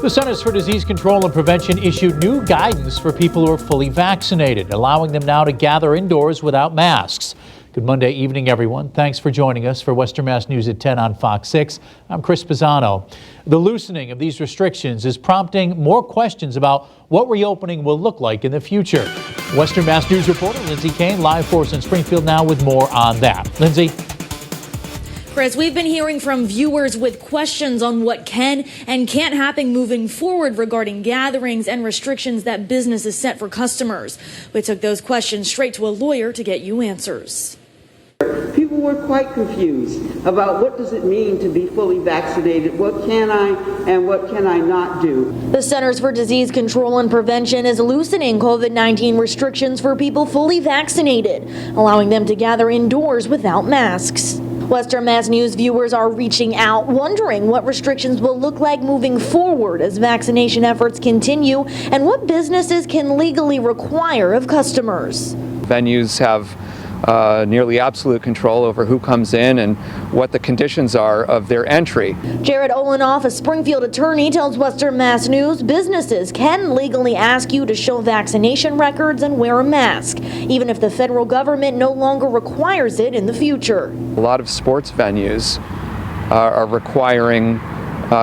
The Centers for Disease Control and Prevention issued new guidance for people who are fully vaccinated, allowing them now to gather indoors without masks. Good Monday evening, everyone. Thanks for joining us for Western Mass News at 10 on Fox 6. I'm Chris Pisano. The loosening of these restrictions is prompting more questions about what reopening will look like in the future. Western Mass News reporter Lindsay Kane live for us in Springfield now with more on that. Lindsay. Chris, we've been hearing from viewers with questions on what can and can't happen moving forward regarding gatherings and restrictions that businesses set for customers. We took those questions straight to a lawyer to get you answers. People were quite confused about what does it mean to be fully vaccinated, what can I and what can I not do. The Centers for Disease Control and Prevention is loosening COVID-19 restrictions for people fully vaccinated, allowing them to gather indoors without masks. Western Mass News viewers are reaching out, wondering what restrictions will look like moving forward as vaccination efforts continue and what businesses can legally require of customers. Venues have nearly absolute control over who comes in and what the conditions are of their entry. Jared Olenoff, a Springfield attorney, tells Western Mass News businesses can legally ask you to show vaccination records and wear a mask, even if the federal government no longer requires it in the future. A lot of sports venues are requiring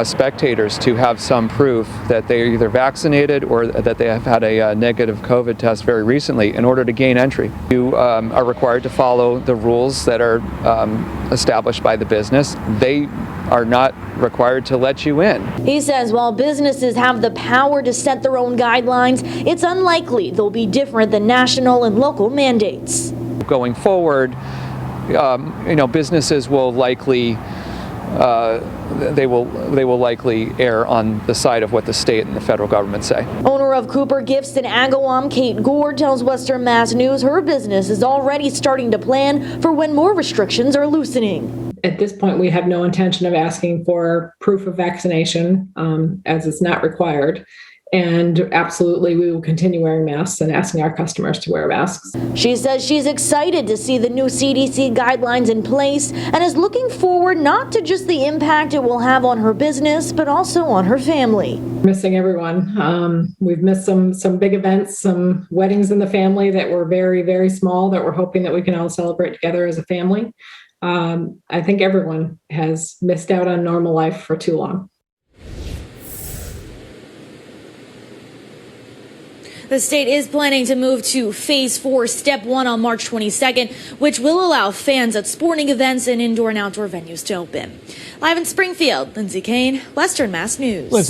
spectators to have some proof that they are either vaccinated or that they have had a negative COVID test very recently in order to gain entry. You are required to follow the rules that are established by the business. They are not required to let you in. He says while businesses have the power to set their own guidelines, it's unlikely they'll be different than national and local mandates. Going forward, businesses will likely they will likely err on the side of what the state and the federal government say. Owner of Cooper Gifts in Agawam, Kate Gord, tells Western Mass News her business is already starting to plan for when more restrictions are loosening. At this point, we have no intention of asking for proof of vaccination, as it's not required. And absolutely, we will continue wearing masks and asking our customers to wear masks. She says she's excited to see the new CDC guidelines in place and is looking forward not to just the impact it will have on her business, but also on her family. Missing everyone. We've missed some big events, some weddings in the family that were very, very small that we're hoping that we can all celebrate together as a family. I think everyone has missed out on normal life for too long. The state is planning to move to Phase 4, Step 1 on March 22nd, which will allow fans at sporting events and indoor and outdoor venues to open. Live in Springfield, Lindsay Kane, Western Mass News.